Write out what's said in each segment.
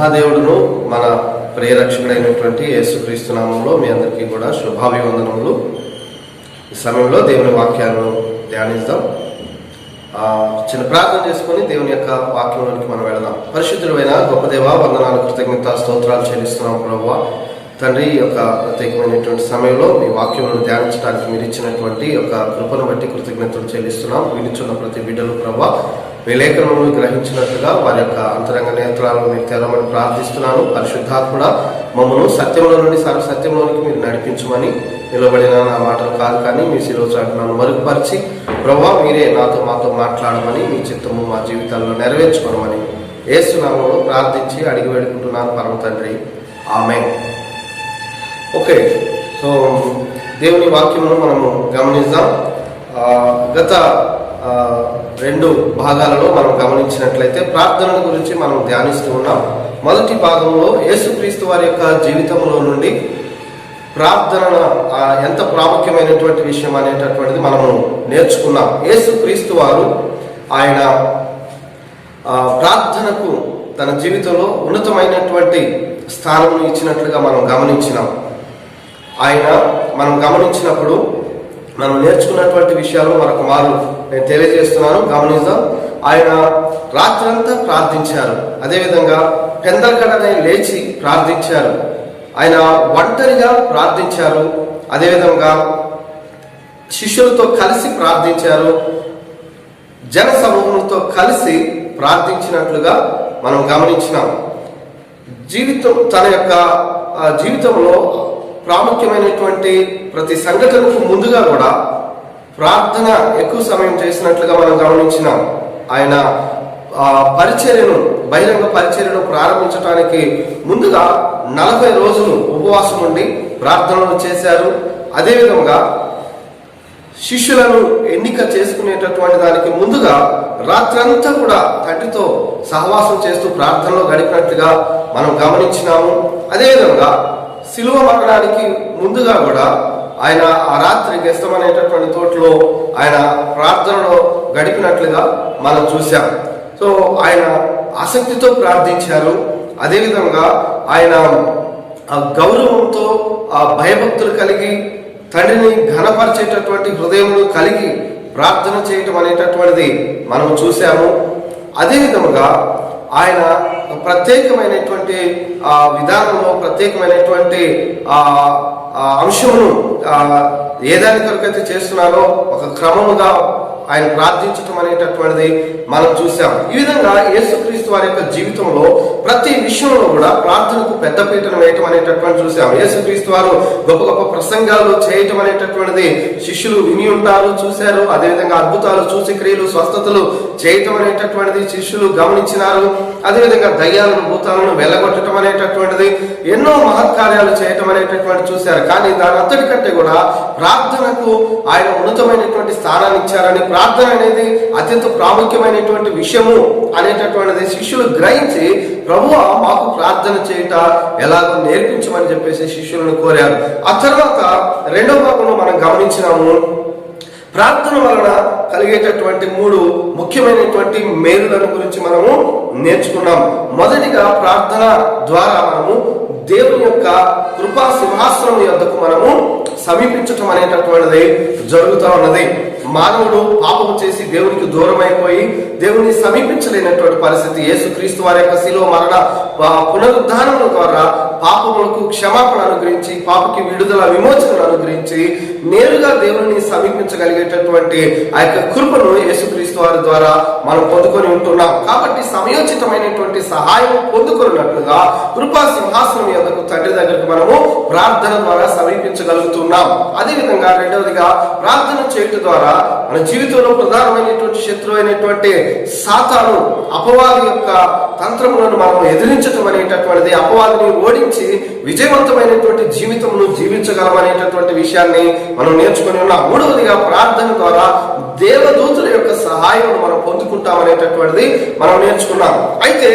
మహాదేవుడును మన ప్రియరక్షకుడైనటువంటి యేసుక్రీస్తు నామంలో మీ అందరికీ కూడా శుభాభివందనములు. ఈ సమయంలో దేవుని వాక్యాలను ధ్యానిద్దాం. చిన్న ప్రార్థన చేసుకొని దేవుని యొక్క వాక్యంలోనికి మనం వెళదాం. పరిశుద్ధుడైన గొప్ప దేవ, వందనాలు, కృతజ్ఞత, స్తోత్రాలు చెల్లిస్తున్నాం ప్రభువా. తండ్రి, యొక్క ప్రత్యేకమైనటువంటి సమయంలో మీ వాక్యములను ధ్యానించడానికి మీరు ఇచ్చినటువంటి యొక్క కృపను బట్టి కృతజ్ఞతలు చెల్లిస్తున్నాం. వినిచున్న ప్రతి బిడ్డలు ప్రభువా, మీ లేఖనములను గ్రహించినట్లుగా వారి యొక్క అంతరంగ నేత్రాలను మీరు తెరవమని ప్రార్థిస్తున్నాను. పరిశుద్ధాత్ముడా, మమ్మను సత్యంలో నుండి సర్వసత్యంలోనికి మీరు నడిపించమని, నిలబడిన నా మాటలు కాదు కానీ మీ శిలువ చాటును మరుగుపరిచి ప్రభువా మీరే మాతో మాట్లాడమని, మీ చిత్తము మా జీవితాల్లో నెరవేర్చుకోమని యేసు నామములో ప్రార్థించి అడిగి వేడుకుంటున్నాను పరమ తండ్రి, ఆమేన్. ఓకే, సో దేవుని వాక్యమును మనము గమనిద్దాం. గత 2 భాగాలలో మనం గమనించినట్లయితే ప్రార్థనల గురించి మనం ధ్యానిస్తూ ఉన్నాం. మొదటి భాగంలో యేసుక్రీస్తు వారి యొక్క జీవితంలో నుండి ప్రార్థన ఎంత ప్రాముఖ్యమైనటువంటి విషయం అనేటటువంటిది మనము నేర్చుకున్నాం. యేసుక్రీస్తు వారు ఆయన ప్రార్థనకు తన జీవితంలో ఉన్నతమైనటువంటి స్థానం ఇచ్చినట్లుగా మనం గమనించినాం. మనం గమనించినప్పుడు మనం నేర్చుకున్నటువంటి విషయాలు మరొక మారు నేను తెలియజేస్తున్నాను, గమనిద్దాం. ఆయన రాత్రంతా ప్రార్థించారు. అదేవిధంగా పెందలకడనే లేచి ప్రార్థించారు. ఆయన ఒంటరిగా ప్రార్థించారు. అదేవిధంగా శిష్యులతో కలిసి ప్రార్థించారు. జన సమూహంతో కలిసి ప్రార్థించినట్లుగా మనం గమనించినాం. తన యొక్క జీవితంలో ప్రాముఖ్యమైనటువంటి ప్రతి సంఘటనకు ముందుగా కూడా ప్రార్థన ఎక్కువ సమయం చేసినట్లుగా మనం గమనించినాం. ఆయన బహిరంగ పరిచర్యను ప్రారంభించడానికి ముందుగా 40 రోజులు ఉపవాసం ఉండి ప్రార్థనలు చేశారు. అదేవిధంగా శిష్యులను ఎన్నిక చేసుకునేటటువంటి దానికి ముందుగా రాత్రంతా కూడా తండ్రితో సహవాసం చేస్తూ ప్రార్థనలో గడిపినట్లుగా మనం గమనించినాము. అదేవిధంగా శిలువ మరణానికి ముందుగా కూడా ఆయన ఆ రాత్రి గెస్తమనేటటువంటి తోటలో ఆయన ప్రార్థనలో గడిపినట్లుగా మనం చూసాం. సో ఆయన ఆసక్తితో ప్రార్థించారు. అదేవిధంగా ఆయన గౌరవంతో భయభక్తులు కలిగి తండ్రిని ఘనపరిచేటటువంటి హృదయములు కలిగి ప్రార్థన చేయటం అనేటటువంటిది మనం చూసాము. అదేవిధంగా ఆయన ప్రత్యేకమైనటువంటి విధానంలో ప్రత్యేకమైనటువంటి అంశమును ఏదాని కొరకైతే చేస్తున్నారో ఒక క్రమముగా ఆయన ప్రార్థించటం అనేటటువంటిది మనం చూసాం. ఈ విధంగా యేసుక్రీస్తు వారి యొక్క జీవితంలో ప్రతి విషయంలో కూడా ప్రార్థనకు పెద్దపీటను వేయటం అనేటటువంటి చూసాం. యేసుక్రీస్తు వారు గొప్ప గొప్ప ప్రసంగాలు చేయటం అనేటటువంటిది శిష్యులు విని ఉంటారు, చూశారు. అదేవిధంగా అద్భుతాలు, సూచక్రియలు, స్వస్థతలు చేయటం అనేటటువంటిది శిష్యులు గమనించినారు. అదేవిధంగా దయ్యాలను, భూతాలను వెళ్ళగొట్టడం అనేటటువంటిది, ఎన్నో మహత్కార్యాలు చేయటం అనేటటువంటి చూశారు. కానీ దాని అంతటికంటే కూడా ప్రార్థనకు ఆయన ఉన్నతమైనటువంటి స్థానాన్ని ఇచ్చారని, ప్రార్థన అనేది అత్యంత ప్రాముఖ్యమైనటువంటి విషయము అనేటటువంటిది శిష్యులు గ్రహించి ప్రభువా మాకు ప్రార్థన చేయట ఎలాగో నేర్పించమని చెప్పేసి శిష్యులను కోరారు. ఆ తర్వాత 2వ భాగంలో మనం గమనించినాము. ప్రార్థన వలన కలిగేటటువంటి 3 ముఖ్యమైనటువంటి మేలులను గురించి మనము నేర్చుకున్నాం. మొదటిగా ప్రార్థన ద్వారా మనము దేవుని యొక్క కృపా సింహాసనం యొద్దకు మనము సమీపించటం అనేటటువంటిది జరుగుతూ ఉన్నది. మానవుడు పాపము చేసి దేవునికి దూరం అయిపోయి దేవుని సమీపించలేనటువంటి పరిస్థితి. యేసుక్రీస్తు వారి యొక్క శిలువ మరణ పునరుద్ధానం ద్వారా పాపములకు క్షమాపణ అనుగ్రహించి, పాపకి విడుదల, విమోచనను అనుగ్రహించి నేరుగా దేవుని సమీపించగలిగేటటువంటి ఆ యొక్క కృపను యేసుక్రీస్తు వారి ద్వారా మనం పొందుకొని ఉంటున్నాం. కాబట్టి సమయోచితమైనటువంటి సహాయం పొందుకున్నట్లుగా కృపా సింహాసనం యొద్దకు తండ్రి దగ్గరకు మనము ప్రార్థన ద్వారా సమీపించగలుగుతున్నాం. అదేవిధంగా 2వదిగా ప్రార్థన చేయటం ద్వారా మన జీవితంలో ప్రధానమైనటువంటి శత్రువు అయినటువంటి సాతాను, అపవాది యొక్క తంత్రములను మనం ఎదిరించటం అనేటటువంటిది, అపవాదిని ఓడించి విజయవంతమైనటువంటి జీవితమును జీవించగలమనేటటువంటి విషయాన్ని మనం నేర్చుకుని ఉన్నాం. 3వదిగా ప్రార్థన ద్వారా దేవదూతుల యొక్క సహాయం మనం పొందుకుంటామనేటటువంటిది మనం నేర్చుకున్నాం. అయితే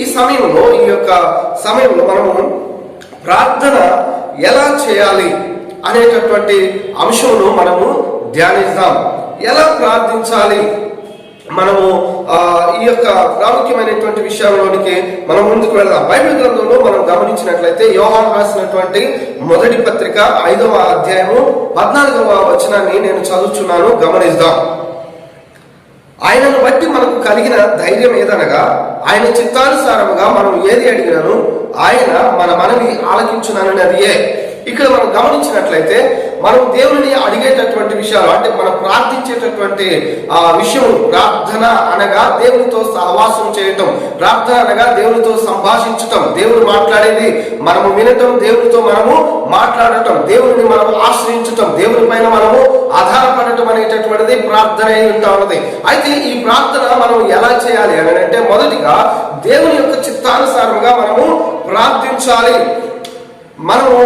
ఈ సమయంలో మనము ప్రార్థన ఎలా చేయాలి అనేటటువంటి అంశంను మనము ధ్యానిద్దాం. ఎలా ప్రార్థించాలి మనము ఈ యొక్క ప్రాముఖ్యమైనటువంటి విషయంలోనికి మనం ముందుకు వెళ్దాం. బైబిల్ గ్రంథంలో మనం గమనించినట్లయితే యోహాను రాసినటువంటి మొదటి పత్రిక 5వ అధ్యాయము 14వ వచనాన్ని నేను చదువుచున్నాను, గమనిద్దాం. ఆయనను బట్టి మనకు కలిగిన ధైర్యం ఏదనగా, ఆయన చిత్తానుసారముగా మనం ఏది అడిగినను ఆయన మన మనవి ఆలకించునన్నదియే. ఇక్కడ మనం గమనించినట్లయితే మనం దేవుని అడిగేటటువంటి విషయాలు, అంటే మనం ప్రార్థించేటటువంటి విషయం, ప్రార్థన అనగా దేవునితో సహవాసం చేయటం, ప్రార్థన అనగా దేవునితో సంభాషించటం, దేవుడు మాట్లాడేది మనము వినటం, దేవునితో మనము మాట్లాడటం, దేవుని మనం ఆశ్రయించటం, దేవుని పైన మనము ఆధారపడటం అనేటటువంటిది ప్రార్థన అయి ఉంటా ఉన్నది. అయితే ఈ ప్రార్థన మనం ఎలా చేయాలి అని అంటే, మొదటిగా దేవుని యొక్క చిత్తానుసారంగా మనము ప్రార్థించాలి. మనము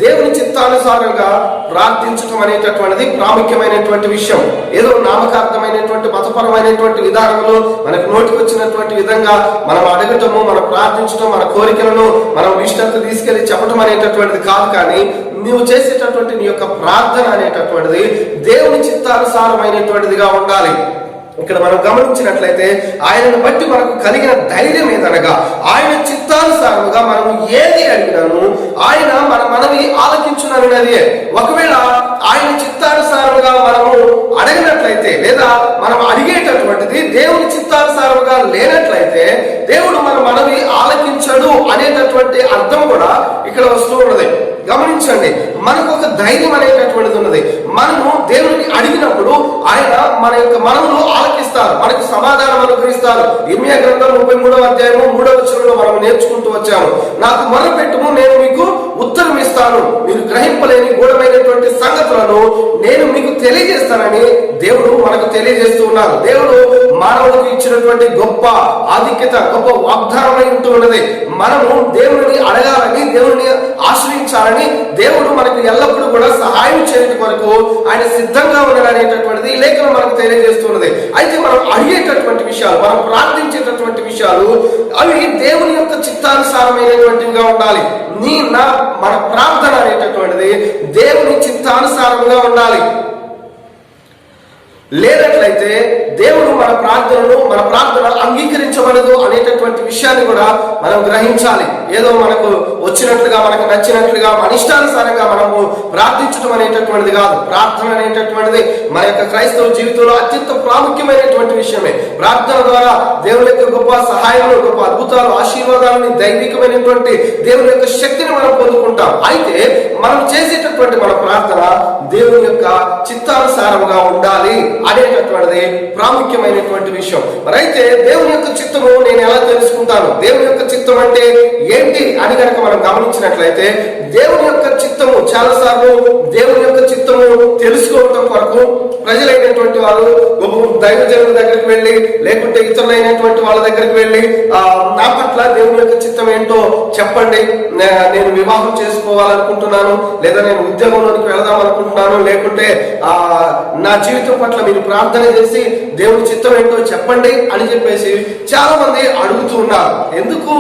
దేవుని చిత్తానుసారంగా ప్రార్థించటం అనేటటువంటిది ప్రాముఖ్యమైనటువంటి విషయం. ఏదో నామకార్థమైనటువంటి మతపరమైనటువంటి విధానంలో మనకు నోటికి వచ్చినటువంటి విధంగా మనం అడగటము, మనం ప్రార్థించటం, మన కోరికలను మనం విష్ణుకు తీసుకెళ్లి చెప్పటం అనేటటువంటిది కాదు. కానీ నువ్వు చేసేటటువంటి నీ యొక్క ప్రార్థన అనేటటువంటిది దేవుని చిత్తానుసారమైనటువంటిదిగా ఉండాలి. ఇక్కడ మనం గమనించినట్లయితే ఆయనను బట్టి మనకు కలిగిన ధైర్యం ఏదనగా, ఆయన చిత్తానుసారముగా మనము ఏది అడిగినాను ఆయన మన మనవి ఆలకించునన్నది. ఒకవేళ ఆయన చిత్తానుసారముగా మనము అడిగినట్లయితే, లేదా మనం అడిగేటటువంటిది దేవుని చిత్తానుసారముగా లేనట్లయితే దేవుడు మన మనవి ఆలకించడు అనేటటువంటి అర్థం కూడా ఇక్కడ వస్తూ ఉన్నది. గమనించండి, మనకు ఒక ధైర్యం అనేటటువంటిది ఉన్నది. మనము దేవుని అడిగినప్పుడు ఆయన మన యొక్క మనమును ఆలకిస్తారు, మనకు సమాధానం అనుగ్రహిస్తారు. ఇర్మియా గ్రంథం 33వ అధ్యాయము 3వ వచనంలో మనం నేర్చుకుంటూ వచ్చాము. నాకు మొరపెట్టుము, నేను మీకు ఉత్తరం ఇస్తాను, మీరు గ్రహింపలేని గూఢమైనటువంటి సంగతులను నేను మీకు తెలియజేస్తానని దేవుడు మనకు తెలియజేస్తూ ఉన్నారు. దేవుడు మానవులకు ఇచ్చినటువంటి గొప్ప ఆధిక్యత, గొప్ప వాగ్దానమై ఉంటూ ఉన్నది. మనము దేవుని అడగాలని, దేవుని ఆశ్రయించాలని దేవుడు మనకు ఎల్లప్పుడూ కూడా సహాయం చేయడం కొరకు ఆయన సిద్ధంగా ఉన్నాడనేటటువంటిది లేఖనం మనకు తెలియజేస్తున్నది. అయితే మనం అడిగేటటువంటి విషయాలు, మనం ప్రార్థించేటటువంటి విషయాలు అవి దేవుని యొక్క చిత్తానుసారమైనటువంటివిగా ఉండాలి. మన ప్రార్థన అనేటటువంటిది దేవుని చిత్తానుసారంగా ఉండాలి. లేనట్లయితే దేవుడు మన ప్రార్థన అంగీకరించబడదు అనేటటువంటి విషయాన్ని కూడా మనం గ్రహించాలి. ఏదో మనకు వచ్చినట్లుగా, మనకు నచ్చినట్లుగా, మన ఇష్టానుసారంగా మనము ప్రార్థించడం అనేటటువంటిది కాదు. ప్రార్థన అనేటటువంటిది మన యొక్క క్రైస్తవ జీవితంలో అత్యంత ప్రాముఖ్యమైనటువంటి విషయమే. ప్రార్థన ద్వారా దేవుని యొక్క గొప్ప సహాయాలు, గొప్ప అద్భుతాలు, ఆశీర్వాదాలని, దైవికమైనటువంటి దేవుని యొక్క శక్తిని మనం పొందుకుంటాం. అయితే మనం చేసేటటువంటి మన ప్రార్థన దేవుని యొక్క చిత్తానుసారంగా ఉండాలి అనేటటువంటిది ప్రాముఖ్యమైనటువంటి విషయం. అయితే దేవుని యొక్క చిత్తము నేను ఎలా తెలుసుకుంటాను, దేవుని యొక్క చిత్తం అంటే ఏంటి అని కనుక మనం గమనించినట్లయితే, దేవుని యొక్క చిత్తము చాలాసార్లు దేవుని యొక్క చిత్తము తెలుసుకోవటం కొరకు ప్రజలైనటువంటి వారు దైవజనుల దగ్గరికి వెళ్ళి, లేకుంటే ఇతరులైనటువంటి వాళ్ళ దగ్గరికి వెళ్ళి, నా పట్ల దేవుని యొక్క చిత్తం ఏంటో చెప్పండి, నేను వివాహం చేసుకోవాలనుకుంటున్నాను, లేదా నేను ఉద్యోగంలోకి వెళదాం అనుకుంటున్నాను, లేకుంటే నా జీవితం పట్ల మీరు ప్రార్థన చేసి దేవుని చిత్తం ఏంటో చెప్పండి అని చెప్పేసి చాలా మంది అడుగుతూ ఉన్నారు. ఎందుకు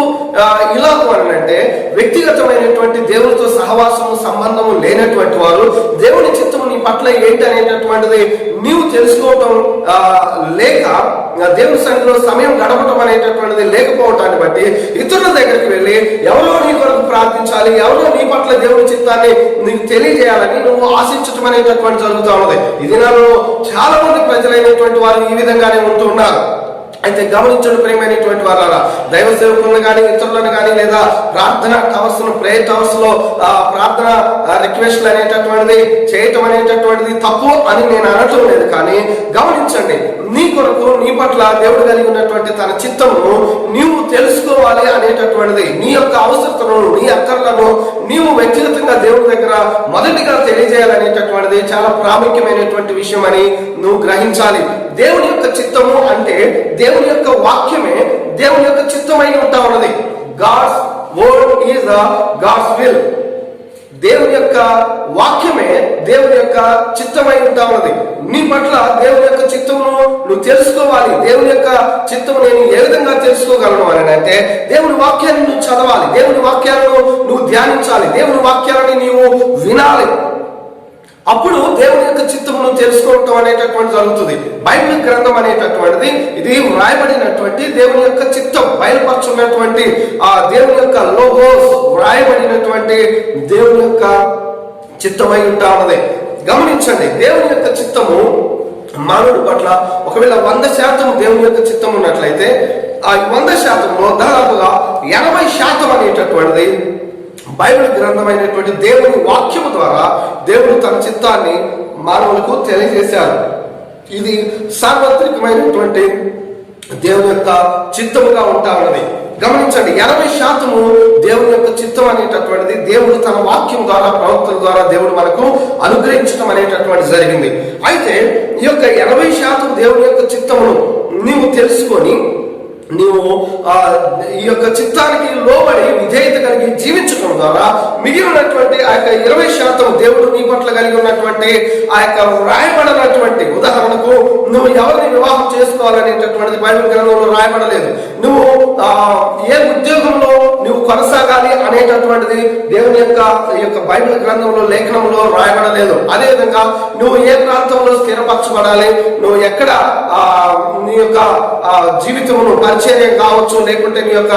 ఇలా అంటే, వ్యక్తిగతమైనటువంటి దేవునితో సహవాసము, సంబంధము లేనటువంటి వారు దేవుని చిత్తము నీ పట్ల ఏంటి అనేటటువంటిది నీవు తెలుసుకోవటం లేక, దేవుని సన్నిధిలో సమయం గడపటం అనేటటువంటిది లేకపోవటాన్ని బట్టి ఇతరుల దగ్గరికి వెళ్ళి ఎవరో నీ కొరకు ప్రార్థించాలి, ఎవరో నీ పట్ల దేవుని చిత్తాన్ని నీకు తెలియజేయాలని నువ్వు ఆశించటం అనేటటువంటి జరుగుతూ ఉన్నది. ఈ దినాల్లో చాలా మంది ప్రజలైనటువంటి వారు ఈ విధంగానే ఉంటూ ఉన్నారు. అయితే గమనించండి ప్రియమైనటువంటి వారు, దైవ సేవకులను కానీ, ఇతరులను కానీ, లేదా ప్రార్థన టవర్స్, ప్రేయర్ టవర్స్ లో ప్రార్థన రిక్వెస్ట్లు అనేటటువంటిది చేయటం అనేటటువంటిది తప్పు అని నేను అనటం లేదు. కానీ గమనించండి, నీ కొరకు, నీ పట్ల దేవుడు కలిగి ఉన్నటువంటి తన చిత్తమును నీవు తెలుసుకోవాలి అనేటటువంటిది, నీ యొక్క అవసరతలను, నీ అక్కర్లను నీవు వ్యక్తిగతంగా దేవుడి దగ్గర మొదటిగా తెలియజేయాలనేటటువంటిది చాలా ప్రాముఖ్యమైనటువంటి విషయం అని నువ్వు గ్రహించాలి. దేవుని యొక్క చిత్తము అంటే దేవుని యొక్క వాక్యమే దేవుని యొక్క చిత్తమై ఉంటా ఉన్నది. God's word is God's will. దేవుని యొక్క వాక్యమే దేవుని యొక్క చిత్తమై ఉంటా ఉన్నది. నీ పట్ల దేవుని యొక్క చిత్తమును నువ్వు తెలుసుకోవాలి. దేవుని యొక్క చిత్తము నేను ఏ విధంగా తెలుసుకోగలను అని అంటే, దేవుని వాక్యాన్ని నువ్వు చదవాలి, దేవుని వాక్యాలను నువ్వు ధ్యానించాలి, దేవుని వాక్యాలని నీవు వినాలి. అప్పుడు దేవుని యొక్క చిత్తమును తెలుసుకోవటం అనేటటువంటి జరుగుతుంది. బైబిల్ గ్రంథం అనేటటువంటిది ఇది వ్రాయబడినటువంటి దేవుని యొక్క చిత్తం బయలుపరచున్నటువంటి ఆ దేవుని యొక్క లోగోస్ వ్రాయబడినటువంటి దేవుని యొక్క చిత్తమై ఉంటా ఉన్నది. గమనించండి, దేవుని యొక్క చిత్తము మానవుడి పట్ల ఒకవేళ 100% దేవుని యొక్క చిత్తం ఉన్నట్లయితే ఆ 100%లో దాదాపుగా 80% అనేటటువంటిది బైబిల్ గ్రంథమైనటువంటి దేవుని వాక్యము ద్వారా దేవుడు తన చిత్తాన్ని మానవులకు తెలియజేశారు. ఇది సార్వత్రికమైనటువంటి దేవుని యొక్క చిత్తముగా ఉంటా ఉన్నది. గమనించండి, 80% దేవుని యొక్క చిత్తం అనేటటువంటిది దేవుడు తన వాక్యం ద్వారా ప్రవక్తల ద్వారా దేవుడు మనకు అనుగ్రహించడం అనేటటువంటి జరిగింది. అయితే ఈ యొక్క 80% దేవుని యొక్క చిత్తమును నీవు తెలుసుకొని నీవు ఈ యొక్క చిత్తానికి లోబడి విధేయత కలిగి జీవించడం ద్వారా మిగిలినటువంటి ఆ యొక్క 20% దేవుడు నీ పట్ల కలిగి ఉన్నటువంటి ఆ యొక్క రాయబడినటువంటి, ఉదాహరణకు నువ్వు ఎవరిని వివాహం చేసుకోవాలనేటటువంటిది బైబిల్ గ్రంథంలో రాయబడలేదు. నువ్వు ఏ ఉద్యోగంలో నువ్వు కొనసాగాలి అనేటటువంటిది దేవుని యొక్క బైబిల్ గ్రంథంలో లేఖనంలో రాయబడలేదు. అదేవిధంగా నువ్వు ఏ ప్రాంతంలో స్థిరపరచబడాలి, నువ్వు ఎక్కడ నీ యొక్క జీవితమును పరిచర్యం కావచ్చు, లేకుంటే నీ యొక్క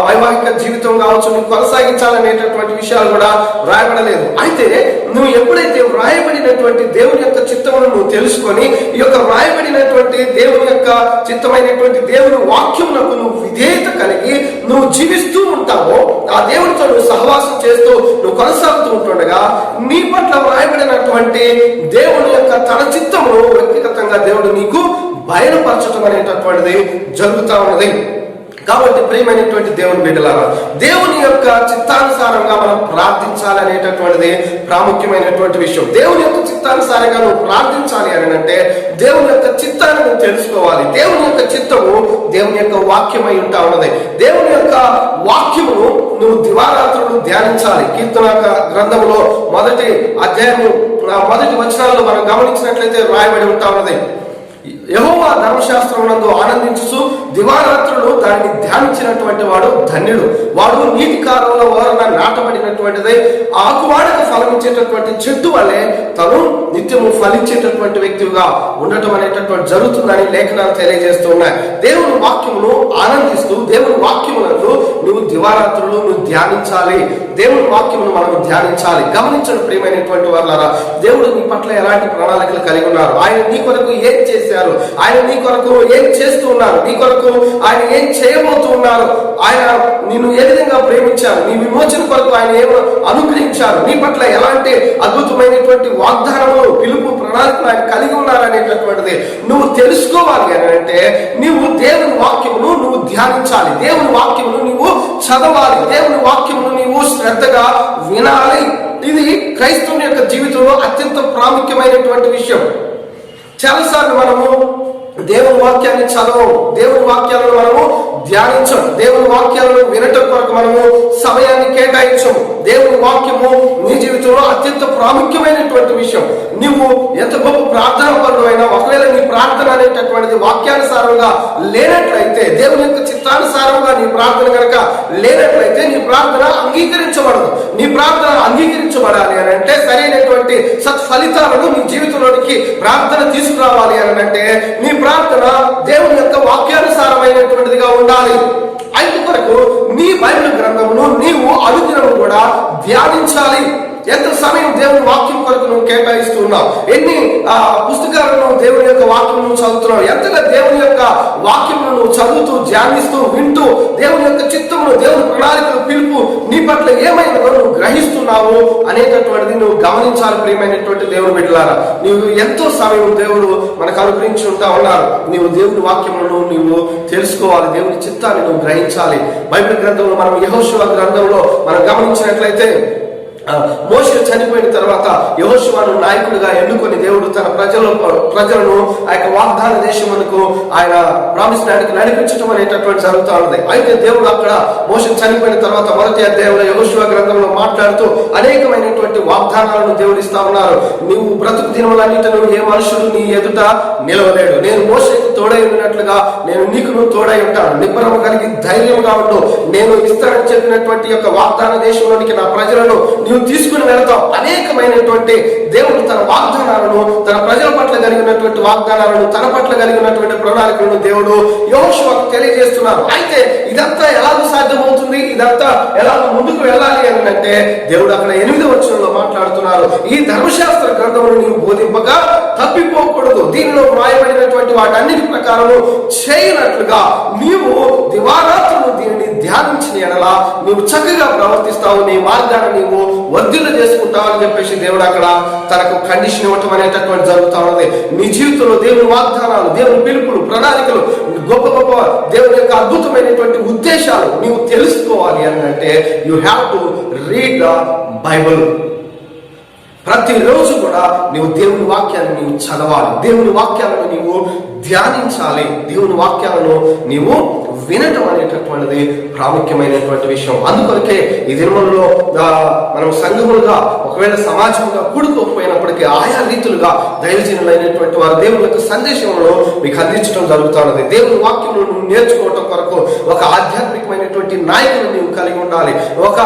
వైవాహిక జీవితం కావచ్చు, నువ్వు కొనసాగించాలనేటటువంటి విషయాలు కూడా రాయబడలేదు. అయితే నువ్వు ఎప్పుడైతే వ్రాయబడినటువంటి దేవుని యొక్క చిత్తమును నువ్వు తెలుసుకొని ఈ యొక్క వ్రాయబడినటువంటి దేవుని యొక్క చిత్తమైనటువంటి దేవుని వాక్యమునకు నువ్వు విధేయత కలిగి నువ్వు జీవిస్తూ ఉంటావో, ఆ దేవునితో నువ్వు సహవాసం చేస్తూ నువ్వు కొనసాగుతూ ఉంటుండగా నీ పట్ల వ్రాయబడినటువంటి దేవుని యొక్క తన చిత్తమును వ్యక్తిగతంగా దేవుడు నీకు బయలుపరచడం అనేటటువంటిది జరుగుతూ ఉన్నది. కాబట్టి ప్రియమైనటువంటి దేవుని బిడ్డలారా, దేవుని యొక్క చిత్తానుసారంగా మనం ప్రార్థించాలి అనేటటువంటిది ప్రాముఖ్యమైనటువంటి విషయం. దేవుని యొక్క చిత్తానుసారంగా నువ్వు ప్రార్థించాలి అని అంటే దేవుని యొక్క చిత్తాన్ని నువ్వు తెలుసుకోవాలి. దేవుని యొక్క చిత్తము దేవుని యొక్క వాక్యమై ఉంటా ఉన్నది. దేవుని యొక్క వాక్యమును నువ్వు దివారాత్రులు ధ్యానించాలి. కీర్తన గ్రంథంలో 1వ అధ్యాయము 1వ వచనాల్లో మనం గమనించినట్లయితే రాయబడి ఉంటా ఉన్నది, యెహోవా ధర్మశాస్త్రమునందు ఆనందించుచు దివారాత్రులు దానిని ధ్యానించినటువంటి వాడు ధన్యుడు. వాడు నీటి కాలంలో ఓరన నాటబడినటువంటిది ఆకువాడక ఫలమిచ్చేటటువంటి చెట్టు వలె తను నిత్యము ఫలించేటటువంటి వ్యక్తిగా ఉండటం అనేటటువంటి జరుగుతుందని లేఖనాలు తెలియజేస్తూ ఉన్నాయి. దేవుని వాక్యమును ఆనందిస్తూ దేవుని వాక్యములను నువ్వు దివారాత్రులు నువ్వు ధ్యానించాలి. దేవుని వాక్యమును మనం ధ్యానించాలి. గమనించడం ప్రియమైనటువంటి వాళ్ళారా, దేవుడు నీ పట్ల ఎలాంటి ప్రణాళికలు కలిగి ఉన్నారు, ఆయన నీ కొరకు ఏం చేశారు, ఆయన నీ కొరకు ఏం చేస్తూ ఉన్నారు, నీ కొరకు ఆయన ఏం చేయబోతూ ఉన్నారు, ఆయన నిన్ను ఏ విధంగా ప్రేమించారు, నీ విమోచన కొరకు ఆయన ఏమో అనుగ్రహించారు, నీ పట్ల ఎలాంటి అద్భుతమైనటువంటి వాగ్దానములు పిలుపు ప్రణాళికలు ఆయన కలిగి ఉన్నారనేటటువంటిది నువ్వు తెలుసుకోవాలి అని అంటే నీవు దేవుని వాక్యమును నువ్వు ధ్యానించాలి. దేవుని వాక్యమును నువ్వు చదవాలి. దేవుని వాక్యమును నీవు శ్రద్ధగా వినాలి. ఇది క్రైస్తవుని యొక్క జీవితంలో అత్యంత ప్రాముఖ్యమైనటువంటి విషయం. చాలాసార్లు మనము దేవుని వాక్యాన్ని చదవము, దేవుని వాక్యాలను మనము ధ్యానించం, దేవుని వాక్యాలను వినటం కొరకు మనము సమయాన్ని కేటాయించము. దేవుని వాక్యము నీ జీవితంలో అత్యంత ప్రాముఖ్యమైనటువంటి విషయం. నువ్వు ఎంత గొప్ప ప్రార్థన పరుడైనా ఒకవేళ నీ ప్రార్థన అనేటటువంటిది వాక్యానుసారంగా లేనట్లయితే, దేవుని యొక్క చిత్తానుసారంగా నీ ప్రార్థన కనుక లేనట్లయితే నీ ప్రార్థన అంగీకరించబడదు. నీ ప్రార్థన అంగీకరించబడాలి అని అంటే సరైనటువంటి సత్ఫలితాలను నీ జీవితంలోనికి ప్రార్థన తీసుకురావాలి అని అంటే నీ ప్రార్థన దేవుని యొక్క వాక్యానుసారమైనటువంటిదిగా ఉండాలి. అయితే కొరకు నీ బైబిల్ గ్రంథమును నీవు అనుదినము కూడా ధ్యానించాలి. ఎంత సమయం దేవుని వాక్యం కొరకు నువ్వు కేటాయిస్తూ ఉన్నావు, ఎన్ని పుస్తకాలను దేవుని యొక్క వాక్యం నువ్వు చదువుతున్నావు, ఎంతగా దేవుని యొక్క వాక్యమును నువ్వు చదువుతూ ధ్యానిస్తూ వింటూ దేవుని యొక్క చిత్తమును దేవుని ప్రణాళికలు పిలుపు నీ పట్ల ఏమైనా నువ్వు గ్రహిస్తున్నావు అనేటటువంటిది నువ్వు గమనించాలి. ప్రియమైనటువంటి దేవుని బిడ్డలారా, నీవు ఎంతో సమయం దేవుడు మనకు అనుగ్రహించి ఉంటా ఉన్నారు. నీవు దేవుని వాక్యములను నీవు తెలుసుకోవాలి, దేవుని చిత్తాన్ని నువ్వు గ్రహించాలి. బైబిల్ గ్రంథంలో మనం యెహోషువ గ్రంథంలో మనం గమనించినట్లయితే మోషే చనిపోయిన తర్వాత యెహోషువను నాయకుడిగా ఎన్నుకొని దేవుడు తన ప్రజలను ఆ యొక్క వాగ్దాన దేశమునకు ఆయన ప్రామిస్ ల్యాండ్కి నడిపించడం అనేటటువంటి జరుగుతూ ఉన్నది. అయితే దేవుడు అక్కడ మోషే చనిపోయిన తర్వాత 1వ అధ్యాయంలో యెహోషువ గ్రంథంలో మాట్లాడుతూ అనేకమైనటువంటి వాగ్దానాలను దేవుడు ఇస్తా ఉన్నారు. నువ్వు బ్రతుకు దినములన్నిటిలో ఏ మనుషుడు నీ ఎదుట నిలవలేడు, నేను మోషేకు తోడై ఉన్నట్లుగా నేను నీకు నువ్వు తోడై ఉంటాను, నిబ్బరము కలిగి ధైర్యంగా ఉండు, నేను ఇస్తానని చెప్పినటువంటి యొక్క వాగ్దాన దేశంలోనికి నా ప్రజలను తీసుకుని వెళ్తాం. అనేకమైనటువంటి దేవుడు తన వాగ్దానాలను, తన ప్రజల పట్ల కలిగినటువంటి వాగ్దానాలను, తన పట్ల కలిగినటువంటి ప్రణాళికలను దేవుడు యెహోషువకు తెలియజేస్తున్నారు. అయితే ఇదంతా ఎలాగో సాధ్యమవుతుంది, ఇదంతా ఎలాగో ముందుకు వెళ్ళాలి అని అంటే దేవుడు అక్కడ 8వ వచనంలో మాట్లాడుతున్నారు. ఈ ధర్మశాస్త్ర గ్రంథమును నీవు బోధింపగా తప్పిపోకూడదు, దీనిలో వ్రాయబడినటువంటి వాటన్నిటి ప్రకారము చేయనట్లుగా నీవు దివారాత్రులు దీనిని ధ్యానించిన ఎడలా నీవు చక్కగా ప్రవర్తిస్తావు, నీ మార్గాన్ని నీవు వర్ధిల్ల చేసుకుంటావు అని చెప్పేసి దేవుడు అక్కడ తనకు కండిషన్ ఇవ్వటం అనేటటువంటి జరుగుతా ఉన్నది. నీ జీవితంలో దేవుని వాగ్దానాలు, దేవుని పిలుపులు, ప్రణాళికలు, గొప్ప గొప్ప దేవుని యొక్క అద్భుతమైనటువంటి ఉద్దేశాలు నీవు తెలుసుకోవాలి అని అంటే you have to read the Bible. ప్రతిరోజు కూడా నీవు దేవుని వాక్యాన్ని నీవు చదవాలి, దేవుని వాక్యాలను నీవు ధ్యానించాలి, దేవుని వాక్యాలను నీవు వినటం అనేటటువంటిది ప్రాముఖ్యమైనటువంటి విషయం. అందుకొరకే ఈ దినములలో మనం సంఘములుగా ఒకవేళ సమాజంగా కూడుకోకపోయినప్పటికీ ఆయా రీతులుగా దైవజనులైనటువంటి వారు దేవుని యొక్క సందేశంలో మీకు అందించడం జరుగుతున్నది. దేవుని వాక్యమును నువ్వు నేర్చుకోవటం కొరకు ఒక ఆధ్యాత్మికమైనటువంటి నాయకులు నీవు కలిగి ఉండాలి, ఒక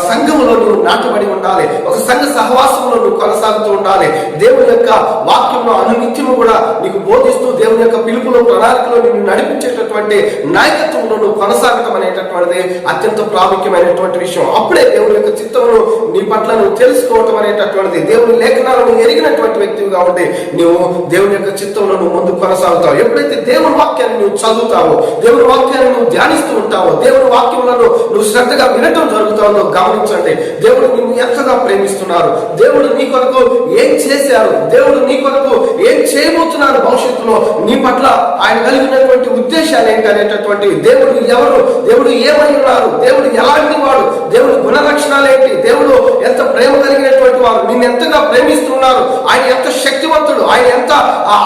సంఘములో నువ్వు నాటబడి ఉండాలి, ఒక సంఘ సహవాసంలో నువ్వు కొనసాగుతూ ఉండాలి. దేవుని యొక్క వాక్యంలో అనునిత్యము కూడా నీకు బోధిస్తూ దేవుని యొక్క పిలుపులో, ప్రణాళికలో నిన్ను నడిపించేటటువంటి నాయకత్వంలో నువ్వు కొనసాగటం అనేటటువంటిది అత్యంత ప్రాముఖ్యమైనటువంటి విషయం. అప్పుడే దేవుని యొక్క చిత్తమును నీ పట్ల నువ్వు తెలుసుకోవటం అనేటటువంటిది, దేవుని లేఖనాలను ఎరిగినటువంటి వ్యక్తిగా ఉండి నువ్వు దేవుని యొక్క చిత్తంలో నువ్వు ముందుకు కొనసాగుతావు. ఎప్పుడైతే దేవుని వాక్యాన్ని నువ్వు చదువుతావో, దేవుని వాక్యాన్ని నువ్వు ధ్యానిస్తూ ఉంటావో, దేవుని వాక్యములను నువ్వు శ్రద్ధగా వినటం జరుగుతావో గమనించండి. దేవుడు నిన్ను ఎంతగా ప్రేమిస్తున్నారు, దేవుడు నీ కొరకు ఏం చేశారు, దేవుడు నీ కొరకు ఏం చేయబోతున్నారు, భవిష్యత్తులో నీ పట్ల ఆయన కలిగినటువంటి ఉద్దేశాలు ఏంటి అనేటటువంటి, దేవుడు ఎవరు, దేవుడు ఏమై ఉన్నారు, దేవుడు ఎలాంటి వాడు, దేవుడి గుణలక్షణాలు ఏంటి, దేవుడు ఎంత ప్రేమ కలిగినటువంటి వారు, నిన్ను ఎంతగా ప్రేమిస్తున్నారు, ఆయన ఎంత శక్తివంతుడు, ఆయన ఎంత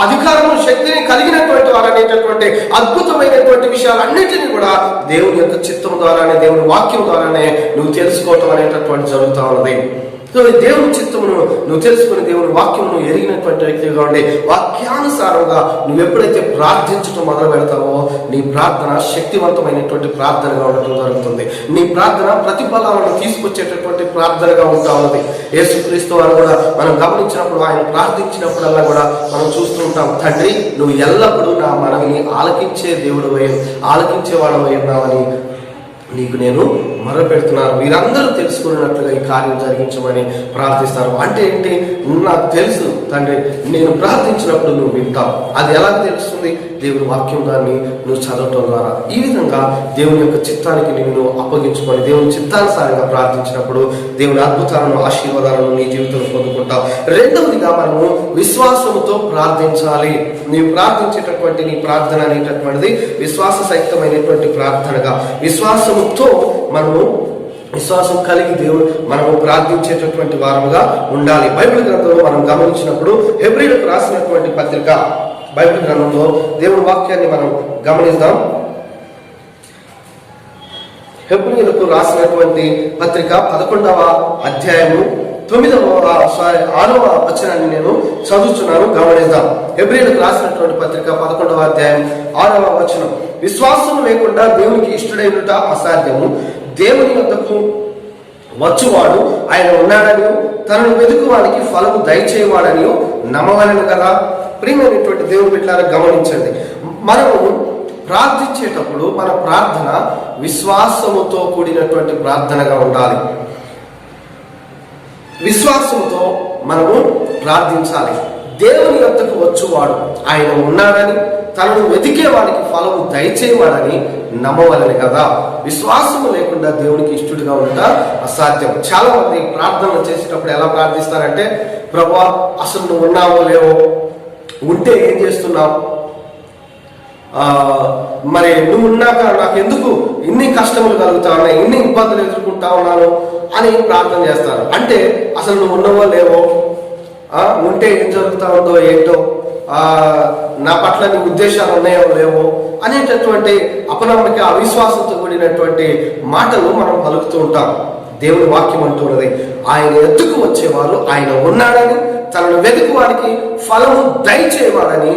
అధికారము శక్తిని కలిగినటువంటి వారు అనేటటువంటి అద్భుతమైనటువంటి విషయాలన్నింటినీ కూడా దేవుని యొక్క చిత్తం ద్వారానే, దేవుని వాక్యం ద్వారానే నువ్వు తెలుసుకోవటం అనేటటువంటి జరుగుతూ ఉన్నది. దేవుని చిత్తమును నువ్వు తెలుసుకుని దేవుని వాక్యమును ఎరిగినటువంటి వ్యక్తిగా ఉండి వాక్యానుసారంగా నువ్వు ఎప్పుడైతే ప్రార్థించడం మొదలు పెడతావో నీ ప్రార్థన శక్తివంతమైనటువంటి ప్రార్థనగా ఉండటం జరుగుతుంది. నీ ప్రార్థన ప్రతిఫలాలను తీసుకొచ్చేటటువంటి ప్రార్థనగా ఉంటా ఉన్నది. యేసుక్రీస్తు వారు కూడా మనం గమనించినప్పుడు, ఆయన ప్రార్థించినప్పుడల్లా కూడా మనం చూస్తూ ఉంటాం, తండ్రి నువ్వు ఎల్లప్పుడూ నా మనవిని ఆలకించే దేవుడు ఆలకించేవాడు ఉన్నావని నీకు నేను మొరపెడుతున్నాను, మీరందరూ తెలుసుకున్నట్లుగా ఈ కార్యం జరిగించమని ప్రార్థిస్తారు. అంటే ఏంటి, నాకు తెలుసు తండ్రి, నేను ప్రార్థించినప్పుడు నువ్వు వింటావు. అది ఎలా తెలుస్తుంది? దేవుని వాక్యం దాన్ని నువ్వు చదవటం ద్వారా. ఈ విధంగా దేవుని యొక్క చిత్తానికి నువ్వు అప్పగించుకొని దేవుని చిత్తానుసారంగా ప్రార్థించినప్పుడు దేవుని అద్భుతాలను, ఆశీర్వాదాలను నీ జీవితంలో పొందుకుంటావు. రెండవదిగా మనము విశ్వాసముతో ప్రార్థించాలి. నీవు ప్రార్థించేటటువంటి నీ ప్రార్థన అనేటటువంటిది విశ్వాస సహితమైనటువంటి ప్రార్థనగా, విశ్వాసముతో విశ్వాసం కలిగి మనము ప్రార్థించేటటువంటి వారముగా ఉండాలి. బైబిల్ గ్రంథంలో మనం గమనించినప్పుడు హెబ్రీయులకు రాసినటువంటి పత్రిక, బైబిల్ గ్రంథంలో దేవుని వాక్యాన్ని మనం గమనిద్దాం. హెబ్రీయులకు రాసినటువంటి పత్రిక 11వ అధ్యాయము 6వ వచనాన్ని నేను చదువుతున్నాను, గమనిద్దాం. హెబ్రీయులకు రాసినటువంటి పత్రిక 11వ అధ్యాయం 6వ వచనం, విశ్వాసం లేకుండా దేవునికి ఇష్టడైనట అసాధ్యము, దేవుని వద్దకు వచ్చువాడు ఆయన ఉన్నాడని తనను వెతుకువానికి ఫలము దయచేయవాడని నమ్మవలను కదా. ప్రియమైనటువంటి దేవుని బిడ్డలారా గమనించండి, మనము ప్రార్థించేటప్పుడు మన ప్రార్థన విశ్వాసముతో కూడినటువంటి ప్రార్థనగా ఉండాలి. విశ్వాసముతో మనము ప్రార్థించాలి. దేవుని వద్దకు వచ్చువాడు ఆయన ఉన్నాడని తనను వెతికే వాడికి ఫలము దయచేయవాడని నమ్మవలని కదా. విశ్వాసము లేకుండా దేవునికి ఇష్టడుగా ఉండట అసాధ్యం. చాలా మంది ప్రార్థనలు చేసేటప్పుడు ఎలా ప్రార్థిస్తారంటే, ప్రభువా అసలు నువ్వు ఉన్నావో లేవో, ఉంటే ఏం చేస్తున్నావు, మరి నువ్వు ఉన్నాక నాకు ఎందుకు ఇన్ని కష్టములు కలుగుతా ఉన్నాయి, ఇన్ని ఇబ్బందులు ఎదుర్కొంటా ఉన్నాను అని ప్రార్థన చేస్తారు. అంటే అసలు నువ్వు ఉన్నావో లేవో, ఉంటే ఏం జరుగుతా ఉందో ఏంటో, నా పట్ల నీ ఉద్దేశాలు ఉన్నాయో లేవో అనేటటువంటి అపనమ్మక, అవిశ్వాసంతో కూడినటువంటి మాటలు మనం పలుకుతూ ఉంటాం. దేవుని వాక్యం అంటున్నది, ఆయన ఎత్తుకు వచ్చేవారు ఆయన ఉన్నాడని, తనను వెతుకు వారికి ఫలము దయచేవాడని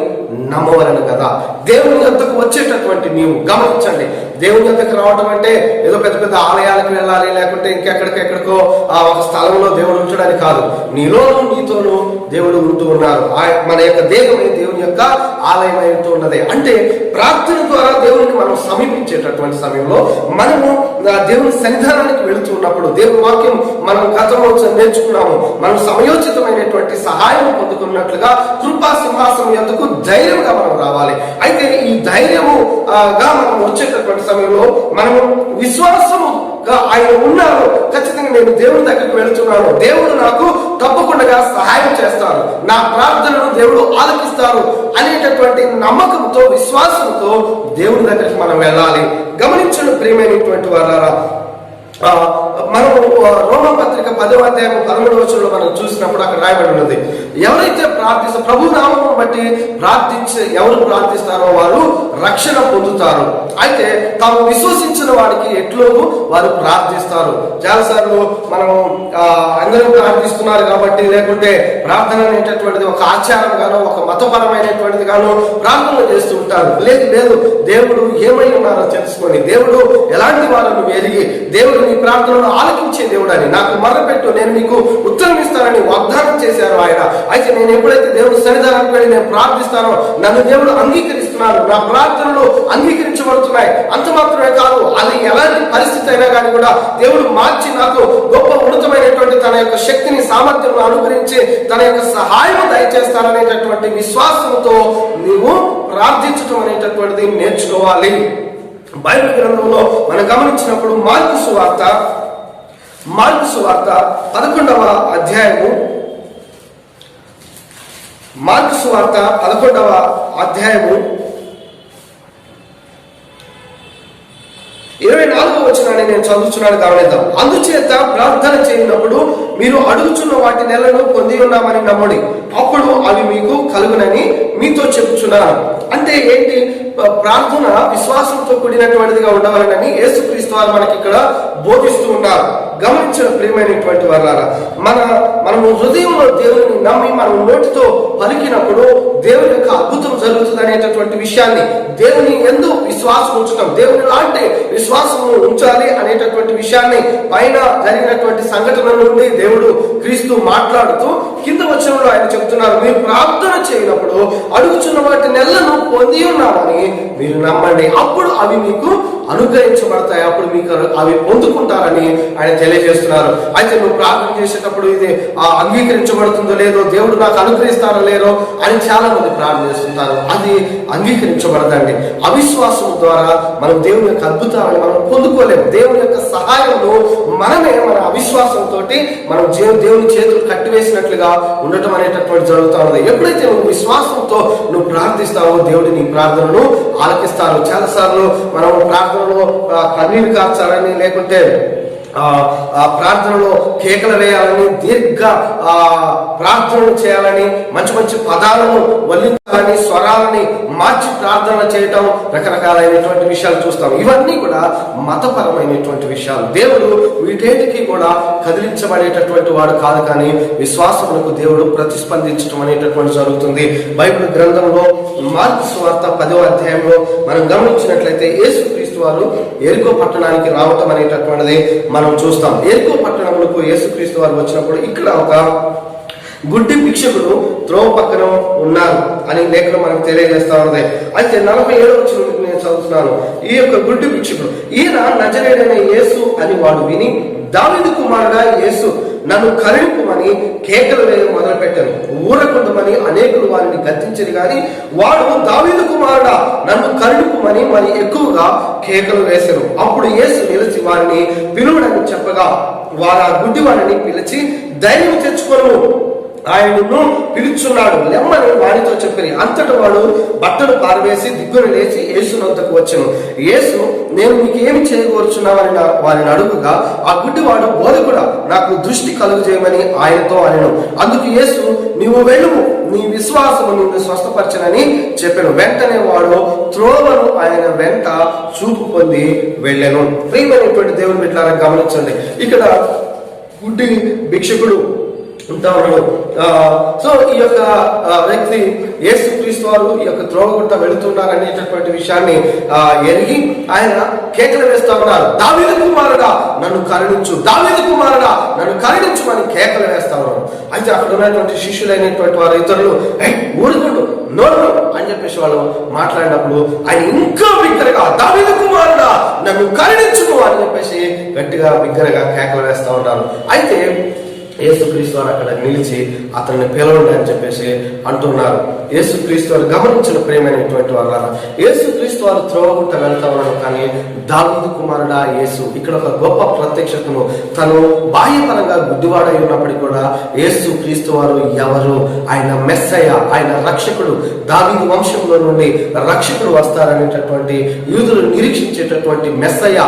నమ్మవలను కదా. దేవుని యొద్దకు వచ్చేటటువంటి నీవు గమనించండి, దేవుని యొద్దకు రావటం అంటే ఏదో పెద్ద పెద్ద ఆలయాలకు వెళ్ళాలి, లేకుంటే ఇంకెక్కడికెక్కడికో ఒక స్థలంలో దేవుడు ఉంచడానికి కాదు. నీలోనూ నీతోనూ దేవుడు ఉంటూ ఉన్నారు. మన యొక్క దేహమే దేవుని యొక్క ఆలయం అవుతూ ఉన్నది. అంటే ప్రార్థన ద్వారా దేవుడిని మనం సమీపించేటటువంటి సమయంలో మనము దేవుని సన్నిధానానికి వెళుతూ ఉన్నప్పుడు, దేవుని వాక్యం మనం గతంలో నేర్చుకున్నాము, మనం సమయోచితమైనటువంటి సహాయం పొందుకున్నట్లుగా కృపా సింహాసనం ఎందుకు ధైర్యంగా మనం రావాలి. అయితే ఈ ధైర్యముగా మనం వచ్చేటటువంటి సమయంలో మనము విశ్వాసముగా ఆయన ఉన్నారు, ఖచ్చితంగా నేను దేవుని దగ్గరికి వెళుతున్నాను, దేవుడు నాకు తప్పకుండా సహాయం చేస్తాడు, నా ప్రార్థనను దేవుడు ఆలకిస్తారు అనేటటువంటి నమ్మకంతో, విశ్వాసంతో దేవుని దగ్గరికి మనం వెళ్ళాలి. గమనించండి ప్రియమైనటువంటి వారారా, మనము రోమపత్రిక 10వ అధ్యాయం 13వ వచనంలో మనం చూసినప్పుడు అక్కడ రాయబడి ఉన్నది, ఎవరైతే ప్రభు నామమును బట్టి ఎవరు ప్రార్థిస్తారో వారు రక్షణ పొందుతారు. అయితే తాము విశ్వసించిన వాడికి ఎట్లోనూ వారు ప్రార్థిస్తారు. చాలాసార్లు మనం అందరూ ప్రార్థిస్తున్నారు కాబట్టి, లేకుంటే ప్రార్థన అనేటటువంటిది ఒక ఆచారం గాను, ఒక మతపరమైనటువంటిది గాను ప్రార్థన చేస్తూ ఉంటారు. లేదు, దేవుడు ఏమై ఉన్నారో తెలుసుకొని, దేవుడు ఎలాంటి వారిని ఎరిగి, దేవుడు నీ ప్రార్థనను ఆలకించే దేవుడు అని, నాకు మొదలుపెట్టు నేను నీకు ఉత్తరం ఇస్తానని వాగ్దానం చేశారు ఆయన. అయితే నేను ఎప్పుడైతే దేవుడు సన్నిధానానికి వెళ్ళి నేను ప్రార్థిస్తానో నన్ను దేవుడు అంగీకరిస్తున్నాను, నా ప్రార్థనలు అంగీకరించబడుతున్నాయి. అంత మాత్రమే కాదు, అది ఎలాంటి పరిస్థితి అయినా కానీ కూడా దేవుడు మార్చి నాకు గొప్ప ఉన్నతమైనటువంటి తన యొక్క శక్తిని, సామర్థ్యం అనుగ్రహించి తన యొక్క సహాయం దయచేస్తారనేటటువంటి విశ్వాసంతో నీవు ప్రార్థించడం అనేటటువంటిది నేర్చుకోవాలి. బైబిల్ గ్రంథంలో మనం గమనించినప్పుడు మార్కు సువార్త 11వ అధ్యాయము, మార్కు సువార్త 11వ అధ్యాయము 24వ వచనాన్ని నేను చదువుతున్నాను, గమనిద్దాం. అందుచేత ప్రార్థన చేయనప్పుడు మీరు అడుగుచున్న వాటి నెలను పొంది ఉన్నామని నమ్ముడి, అప్పుడు అవి మీకు కలుగునని మీతో చెప్పుచున్నాను. అంటే ఏంటి? ప్రార్థన విశ్వాసంతో కూడినటువంటిదిగా ఉండవాలని యేసుక్రీస్తు వారు మనకి ఇక్కడ బోధిస్తూ ఉన్నారు. గమనించిన ప్రియమైనటువంటి వారారా, మనము హృదయంలో దేవుని నమ్మి మనం నోటితో పలికినప్పుడు దేవుని యొక్క అద్భుతం జరుగుతుంది అనేటటువంటి విషయాన్ని, దేవుని ఎందు విశ్వాసం ఉంచడం, దేవుని లాంటి విశ్వాసం ఉంచాలి అనేటటువంటి విషయాన్ని పైన జరిగినటువంటి సంఘటన నుండి దేవుడు క్రీస్తు మాట్లాడుతూ కింద వచనంలో ఆయన చెప్తున్నారు, మీరు ప్రార్థన చేయనప్పుడు అడుగుచున్న వాటి నెలను పొంది ఉన్నామని మీరు నమ్మండి, అప్పుడు అవి మీకు అనుగ్రహించబడతాయి, అప్పుడు మీకు అవి పొందుకుంటారని ఆయన తెలియజేస్తున్నారు. అయితే నువ్వు ప్రార్థన చేసేటప్పుడు ఇది అంగీకరించబడుతుందో లేదో, దేవుడు నాకు అనుగ్రహిస్తారో లేదో అని చాలా మంది ప్రార్థన చేస్తుంటారు. అది అంగీకరించబడదండి. అవిశ్వాసం ద్వారా మనం దేవుని యొక్క అద్భుతాలను మనం పొందుకోలేము. దేవుని యొక్క సహాయము మనమే మన అవిశ్వాసంతో మనం దేవుని చేతులు కట్టివేసినట్లుగా ఉండటం అనేటటువంటి జరుగుతూ ఉన్నది. ఎప్పుడైతే నువ్వు విశ్వాసంతో నువ్వు ప్రార్థిస్తావో దేవుడు నీ ప్రార్థనను ఆలకిస్తారు. చాలాసార్లు మనం ప్రార్థనలో కన్నీరు కార్చాలని, లేకుంటే ప్రార్థనలో కేకలు వేయాలని, దీర్ఘ ప్రార్థనలు చేయాలని, మంచి మంచి పదాలను వల్లించాలని, స్వరాలని మార్చి ప్రార్థన చేయటం, రకరకాలైనటువంటి విషయాలు చూస్తాం. ఇవన్నీ కూడా మతపరమైనటువంటి విషయాలు. దేవుడు వీటేటికి కూడా కదిలించబడేటటువంటి వాడు కాదు, కానీ విశ్వాసములకు దేవుడు ప్రతిస్పందించడం అనేటటువంటి జరుగుతుంది. బైబిల్ గ్రంథంలో మార్కు సువార్త 10వ అధ్యాయంలో మనం గమనించినట్లయితే యేసుక్రీస్తు వారు ఎరికో పట్టణానికి రావటం అనేటటువంటిది మనం చూస్తాం. ఎరికో పట్టణములకు యేసుక్రీస్తు వారు వచ్చినప్పుడు ఇక్కడ ఒక గుడ్డి భిక్షకుడు త్రోవ పక్కన ఉన్నారు అని లేఖనం మనకు తెలియజేస్తా ఉన్నది. అయితే 47వ వచనం నేను చదువుతున్నాను. ఈ యొక్క గుడ్డి భిక్షకుడు, ఈయన నజరేయుడైన యేసు అని వాడు విని, దావీదు కుమారుడా యేసు, నన్ను కరుణింపుమని కేకలు వేయడం మొదలుపెట్టాను. ఊరకుండమని అనేకులు వారిని గద్దించరు, గాని వాడు దావీదు కుమారుడా నన్ను కరుణింపుమని మరి ఎక్కువగా కేకలు వేశారు. అప్పుడు యేసు నిలిచి వారిని పిలువడని చెప్పగా, వారు ఆ గుడ్డి వారిని పిలిచి, ధైర్యం తెచ్చుకోను, ఆయనను పిలుచున్నాడు, లెమ్మని వాడితో చెప్పి. అంతటా వాడు బట్టలు పారవేసి దిగ్గున లేచి యేసు వద్దకు వచ్చెను. యేసు, నేను మీకు ఏమి చేయకూర్చున్నావని వారిని అడుగుగా, ఆ గుడ్డివాడు, బోధకుడా, నాకు దృష్టి కలుగు చేయమని ఆయనతో అనెను. అందుకు యేసు, నీవు వెళ్ళుము, నీ విశ్వాసము నిన్ను స్వస్థపరచనని చెప్పాను. వెంటనే వాడు త్రోవను ఆయన వెంట చూపు పొంది వెళ్ళాను. ప్రియమైనటువంటి దేవుని బిడ్డలారా, గమనించండి, ఇక్కడ గుడ్డి భిక్షకుడు ఉంటా ఉన్నాడు. సో ఈ యొక్క వ్యక్తి యేసుక్రీస్తు వారు ఈ యొక్క త్రోవగుంట వెళుతున్నారు అనేటటువంటి విషయాన్ని ఎరిగి ఆయన కేకలు వేస్తా ఉన్నారు. దావీదు కుమారుడా నన్ను కరుణించు, దావీదు కుమారుడా నన్ను కరుణించు అని కేకలు వేస్తా ఉన్నారు. అయితే అక్కడ ఉన్నటువంటి శిష్యులైనటువంటి వారు ఇతరులు ఊరుకుంటూ నోరు అని చెప్పేసి వాళ్ళు మాట్లాడినప్పుడు ఆయన ఇంకా బిగ్గరగా దావీదు కుమారుడా నన్ను కరుణించు అని చెప్పేసి గట్టిగా బిగ్గరగా కేకలు వేస్తా ఉంటారు. అయితే యేసుక్రీస్తు వారు అక్కడ నిలిచి అతన్ని పిలవండి అని చెప్పేసి అంటున్నారు. యేసుక్రీస్తు వారు గమనించిన ప్రేమైనటువంటి వారు యేసుక్రీస్తు వారు త్రోవగుంట వెళ్తా ఉన్నారు. కానీ దావీదు కుమారుడా యేసు ఇక్కడ ఒక గొప్ప ప్రత్యక్షతను తను బాహ్యపరంగా గుడ్డివాడై ఉన్నప్పటికీ కూడా యేసుక్రీస్తు వారు ఎవరు, ఆయన మెస్సయ్య, ఆయన రక్షకుడు, దావీదు వంశంలో నుండి రక్షకుడు వస్తారనేటటువంటి యూదులు నిరీక్షించేటటువంటి మెస్సయ్య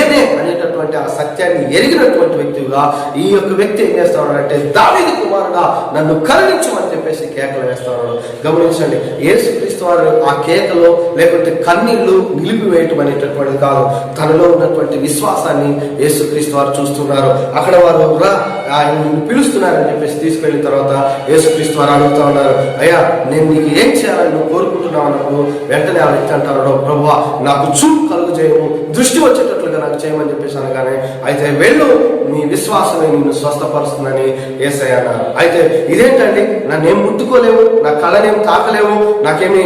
ఏమే అనేటటువంటి ఆ సత్యాన్ని ఎరిగినటువంటి వ్యక్తిగా ఈ యొక్క వ్యక్తి ఏం చేస్తా అంటే దావీదు కుమారుడా నన్ను కరుణించమని చెప్పేసి కేకలు వేస్తా ఉన్నాడు. గమనించండి, యేసుక్రీస్తు వారు ఆ కేకలో లేకపోతే కన్నీళ్లు నిలిపివేయటం అనేటటువంటిది కాదు, తనలో ఉన్నటువంటి విశ్వాసాన్ని యేసుక్రీస్తు వారు చూస్తున్నారు. అక్కడ వారు ఆయన పిలుస్తున్నారని చెప్పేసి తీసుకెళ్లిన తర్వాత యేసుక్రీస్తు వారు అడుగుతా ఉన్నారు, అయ్యా నేను నీకు ఏం చేయాలని నువ్వు కోరుకుంటున్నావు అన్నప్పుడు వెంటనే ఆ వ్యక్తి అంటారు, ప్రభువా నాకు చూపు కలుగు చేయము, దృష్టి వచ్చేటట్లుగా నాకు చేయమని చెప్పేసి అనగానే అయితే వెళ్ళు నీ విశ్వాసమే నిన్ను స్వస్థపరుస్తుందని యేసయ్య అన్నారు. అయితే ఇదేంటండి, నన్నేం ముట్టుకోలేవు, నా కళ్ళనేం తాకలేవు, నాకేమి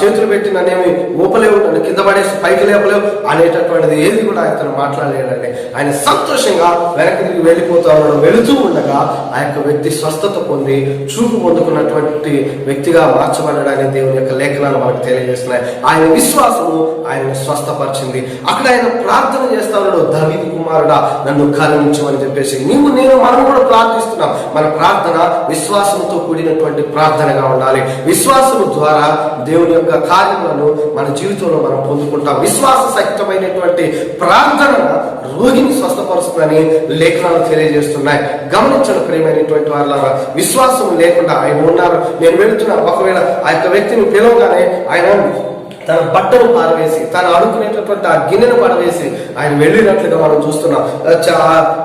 చేతులు పెట్టి నన్నేమి ఊపలేవు, నన్ను కింద పడేసి పైకి లేపలేవు అనేటటువంటిది ఏది కూడా ఆయన మాట్లాడలేడండి. ఆయన సంతోషంగా వెనక్కి వెళ్ళిపోతా ఉన్నాడు. వెళుతూ ఉండగా ఆ యొక్క వ్యక్తి స్వస్థత పొంది చూపు పొందుకున్నటువంటి వ్యక్తిగా మార్చబడడాన్ని దేవుని యొక్క లేఖనాలు మనకు తెలియజేస్తున్నాయి. ఆయన విశ్వాసము ఆయన స్వస్థపరిచింది. అక్కడ ఆయన ప్రార్థన చేస్తా ఉన్నాడు, దావీదు కుమారుడా నన్ను కరుణించమని చెప్పేసి. నీవు నేను మనం కూడా ప్రార్థిస్తున్నాం. మన ప్రార్థన విశ్వాసంతో కూడినటువంటి ప్రార్థనగా ఉండాలి. విశ్వాసము ద్వారా దేవుని యొక్క కార్యములను మన జీవితంలో మనం పొందుకుంటాం. విశ్వాస సహితమైనటువంటి ప్రార్థన రోగిని స్వస్థపరుస్తుందని లేఖనాలు తెలియజేస్తున్నాయి. గమనించడం ప్రియమైనటువంటి వారు, విశ్వాసం లేకుండా ఆయన ఉన్నారు, నేను వెళుతున్నా, ఒకవేళ ఆ యొక్క వ్యక్తిని పిలవగానే ఆయన తన బట్టను పారవేసి తను అడుక్కునేటటువంటి ఆ గిన్నెను పడవేసి ఆయన వెళ్ళినట్లుగా మనం చూస్తున్నాం.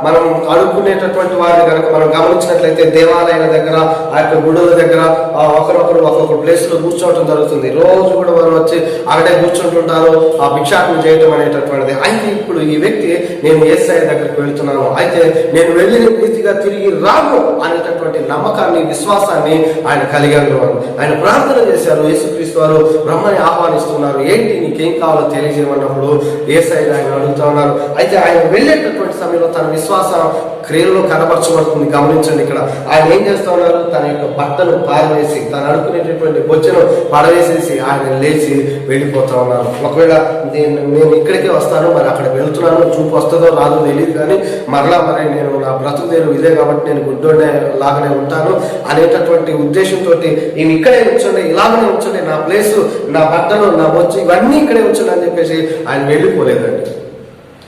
మనం అడుక్కునేటటువంటి వారిని కనుక మనం గమనించినట్లయితే దేవాలయాల దగ్గర ఆ యొక్క గుడుల దగ్గర ఒకరొకరు ఒక్కొక్క ప్లేస్ లో కూర్చోవటం జరుగుతుంది. రోజు కూడా వారు వచ్చి అక్కడే కూర్చుంటుంటారు, ఆ భిక్షాటన చేయటం అనేటటువంటిది. అయితే ఇప్పుడు ఈ వ్యక్తి నేను యేసయ్య దగ్గరికి వెళ్తున్నాను, అయితే నేను వెళ్ళిన రీతిగా తిరిగి రాను అనేటటువంటి నమ్మకాన్ని విశ్వాసాన్ని ఆయన కలిగారు. ఆయన ప్రార్థన చేశారు. యేసుక్రీస్తు వారు బ్రహ్మని ఆహ్వానిస్తున్నారు, ఏంటి నీకేం కావాలో తెలియజేయమన్నప్పుడు యేసయ్య ఆయన అడుగుతా ఉన్నారు. అయితే ఆయన వెళ్ళేటటువంటి సమయంలో తన విశ్వాసం క్రియలో కనపరచబడుతుంది. గమనించండి, ఇక్కడ ఆయన ఏం చేస్తా ఉన్నారు, తన యొక్క బట్టను పారవేసి తను అడుక్కునేటటువంటి బొచ్చెను పడవేసేసి ఆయన లేచి వెళ్ళిపోతా ఉన్నారు. ఒకవేళ నేను ఇక్కడికే వస్తాను, మరి అక్కడ వెళ్తున్నాను, చూపు వస్తుందో రాదో తెలియదు, కానీ మరలా మరి నేను నా బ్రతుకు దేరు ఇదే కాబట్టి నేను గుడ్డోనే లాగానే ఉంటాను అనేటటువంటి ఉద్దేశంతో నేను ఇక్కడే ఉంచండి, ఇలాగనే ఉంచండి, నా ప్లేసు, నా బట్టలు, నా బొచ్చు ఇవన్నీ ఇక్కడే ఉంచండి అని చెప్పేసి ఆయన వెళ్ళిపోలేదండి.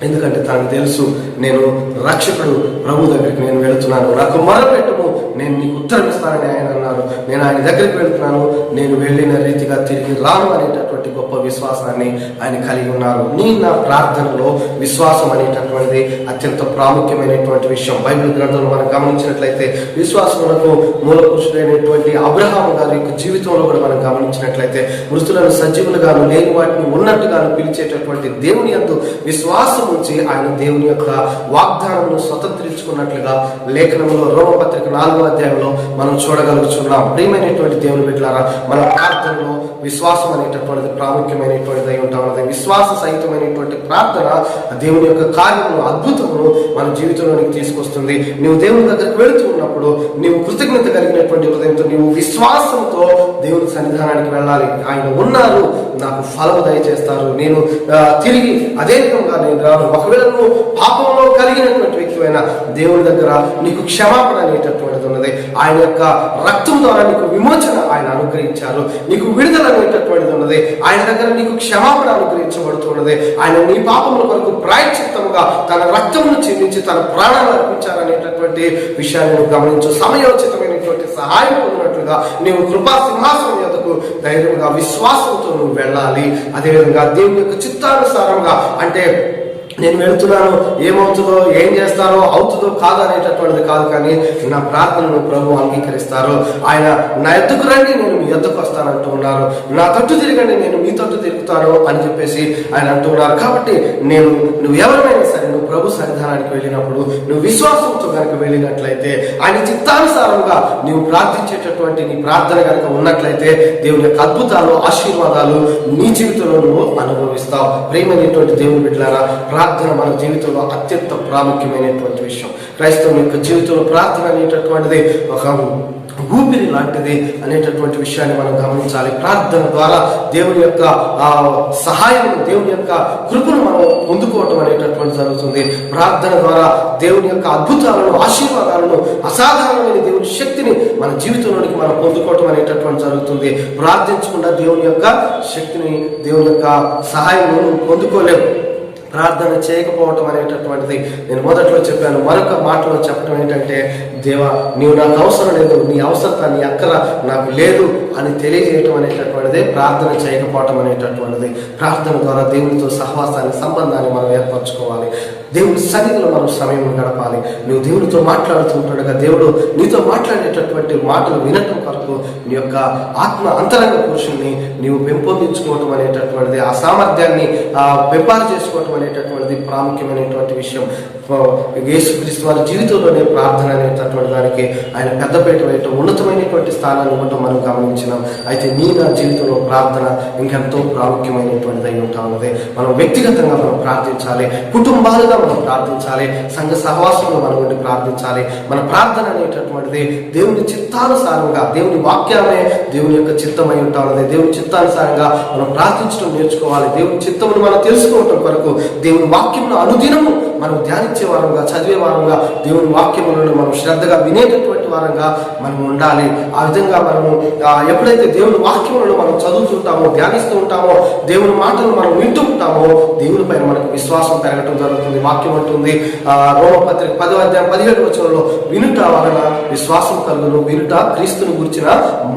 ఎందుకంటే తనకు తెలుసు, నేను రక్షకుడు ప్రభు దగ్గరికి నేను వెళుతున్నాను, నాకు మొరపెట్టుము, నేను నీకు ఉత్తరం ఇస్తానని ఆయన అన్నారు. నేను ఆయన దగ్గరికి వెళ్తున్నాను, నేను వెళ్ళిన రీతిగా తిరిగి రాను అనేటటువంటి గొప్ప విశ్వాసాన్ని ఆయన కలిగి ఉన్నారు. నా ప్రార్థనలో విశ్వాసం అనేటటువంటిది అత్యంత ప్రాముఖ్యమైనటువంటి విషయం. బైబిల్ గ్రంథంలో మనం గమనించినట్లయితే విశ్వాసమునకు మూల పురుషుడైనటువంటి అబ్రహాము గారి యొక్క జీవితంలో కూడా మనం గమనించినట్లయితే మృతులను సజీవులుగాను లేని వాటిని ఉన్నట్టుగాను పిలిచేటటువంటి దేవుని యందు విశ్వాసం నుంచి ఆయన దేవుని యొక్క వాగ్దానమును స్వతంత్రించుకున్నట్లుగా లేఖనంలో రోమపత్రిక 4వ అధ్యాయంలో మనం చూడగలుగుతున్నాం. ప్రియమైనటువంటి దేవుని బిడ్డలారా, మన ప్రార్థనలో విశ్వాసం అనేటటువంటిది ప్రాముఖ్యమైనటువంటిది అయి ఉంటా ఉన్నది. విశ్వాస సహితమైనటువంటి ప్రార్థన దేవుని యొక్క కార్యమును, అద్భుతమును మన జీవితంలోనికి తీసుకొస్తుంది. నీవు దేవుని దగ్గరికి వెళుతూ ఉన్నప్పుడు నీవు కృతజ్ఞత కలిగినటువంటి హృదయంతో నీవు విశ్వాసంతో దేవుని సన్నిధానానికి వెళ్ళాలి. ఆయన ఉన్నారు, నాకు ఫలము దయచేస్తారు, నేను తిరిగి అదే విధంగా నేను రాను. ఒకవేళ నువ్వు పాపంలో కలిగినటువంటి వ్యక్తివైనా దేవుని దగ్గర నీకు క్షమాపణ అనేటటువంటిది ఉన్నది. ఆయన యొక్క రక్తం ద్వారా నీకు విమోచన ఆయన అనుగ్రహించారు, నీకు విడుదల అనేటటువంటిది ఉన్నది. ఆయన దగ్గర నీకు క్షమాపణ అనుగ్రహించబడుతున్నది. ఆయన నీ పాపముల కొరకు ప్రాయశ్చిత్తముగా తన రక్తమును చెల్లించి తన ప్రాణాలు అర్పించారనేటటువంటి విషయాన్ని నువ్వు గమనించు. సమయోచితమైనటువంటి సహాయం పొందినట్లుగా నీవు కృపా సింహాసనం యొద్దకు ధైర్యంగా విశ్వాసంతో నువ్వు వెళ్ళాలి. అదేవిధంగా దేవుని యొక్క చిత్తానుసారంగా, అంటే నేను వెళుతున్నాను, ఏమవుతుందో, ఏం చేస్తారో, అవుతుందో కాదు అనేటటువంటిది కాదు, కానీ నా ప్రార్థనను ప్రభు అంగీకరిస్తారు. ఆయన నా ఎద్దుకు రండి, నేను మీ ఎద్దుకు వస్తానంటూ ఉన్నారు. నా తట్టు తిరగండి, నేను మీ తట్టు తిరుగుతాను అని చెప్పేసి ఆయన అంటూ ఉన్నారు. కాబట్టి నువ్వు ఎవరైనా సరే, నువ్వు ప్రభు సన్నిధానానికి వెళ్ళినప్పుడు నువ్వు విశ్వాసంతో కనుక వెళ్ళినట్లయితే, ఆయన చిత్తానుసారంగా నువ్వు ప్రార్థించేటటువంటి నీ ప్రార్థన కనుక ఉన్నట్లయితే, దేవుని యొక్క అద్భుతాలు, ఆశీర్వాదాలు నీ జీవితంలో నువ్వు అనుభవిస్తావు. ప్రేమైనటువంటి దేవుని బిడ్డలారా, ప్రార్థన మన జీవితంలో అత్యంత ప్రాముఖ్యమైనటువంటి విషయం. క్రైస్తవుని యొక్క జీవితంలో ప్రార్థన అనేటటువంటిది ఒక ఊపిరి లాంటిది అనేటటువంటి విషయాన్ని మనం గమనించాలి. ప్రార్థన ద్వారా దేవుని యొక్క సహాయం, దేవుని యొక్క కృపను మనం పొందుకోవటం అనేటటువంటి జరుగుతుంది. ప్రార్థన ద్వారా దేవుని యొక్క అద్భుతాలను, ఆశీర్వాదాలను, అసాధారణమైన దేవుని శక్తిని మన జీవితంలోనికి మనం పొందుకోవటం అనేటటువంటి జరుగుతుంది. ప్రార్థించకుండా దేవుని యొక్క శక్తిని, దేవుని యొక్క సహాయం పొందుకోలేము. ప్రార్థన చేయకపోవటం అనేటటువంటిది నేను మొదట్లో చెప్పాను. మరొక మాటలో చెప్పడం ఏంటంటే, దేవా నీవు నాకు అవసరం లేదు, నీ అవసరత, నీ అక్కర నాకు లేదు అని తెలియజేయటం అనేటటువంటిది ప్రార్థన చేయకపోవటం అనేటటువంటిది. ప్రార్థన ద్వారా దేవునితో సహవాసాన్ని, సంబంధాన్ని మనం ఏర్పరచుకోవాలి. దేవుని సన్నిధిలో మనం సమయం గడపాలి. నువ్వు దేవునితో మాట్లాడుతుండగా దేవుడు నీతో మాట్లాడేటటువంటి మాటలు వినటం కొరకు నీ యొక్క ఆత్మ అంతరంగ పురుషుల్ని నీవు పెంపొందించుకోవటం అనేటటువంటిది, ఆ సామర్థ్యాన్ని పెంపారు చేసుకోవటం అనేటటువంటిది ప్రాముఖ్యమైనటువంటి విషయం. యేసుక్రీస్తు వారి జీవితంలోనే ప్రార్థన అనేటటువంటి దానికి ఆయన పెద్దపీట వేయటం, ఉన్నతమైనటువంటి స్థానాన్ని ఇవ్వటం మనం గమనించినాం. అయితే నా జీవితంలో ప్రార్థన ఇంకెంతో ప్రాముఖ్యమైనటువంటిది అయి ఉంటా ఉన్నది. మనం వ్యక్తిగతంగా మనం ప్రార్థించాలి, కుటుంబాలుగా మనం ప్రార్థించాలి, సంఘ సహవాసంలో మనం ఉండి ప్రార్థించాలి. మన ప్రార్థన అనేటటువంటిది దేవుని చిత్తానుసారంగా, దేవుని వాక్యాలే దేవుని యొక్క చిత్తమై ఉంటా ఉన్నది. దేవుని చిత్తానుసారంగా మనం ప్రార్థించడం నేర్చుకోవాలి. దేవుని చిత్తమును మనం తెలుసుకోవటం కొరకు దేవుని వాక్యంలో అనుదినము మనం ధ్యానించే వారంగా, చదివే వారంగా, దేవుని వాక్యములను మనం శ్రద్ధగా వినేటటువంటి వారంగా మనం ఉండాలి. ఆ విధంగా మనము ఎప్పుడైతే దేవుని వాక్యములను మనం చదువుతుంటామో, ధ్యానిస్తూ ఉంటామో, దేవుని మాటలు మనం వింటూ ఉంటామో, దేవుని పైన మనకు విశ్వాసం పెరగటం జరుగుతుంది. వాక్యం అంటుంది రోమపత్రిక 10:17 వినుట వలన విశ్వాసం కలుగును, వినుట క్రీస్తుని గురించిన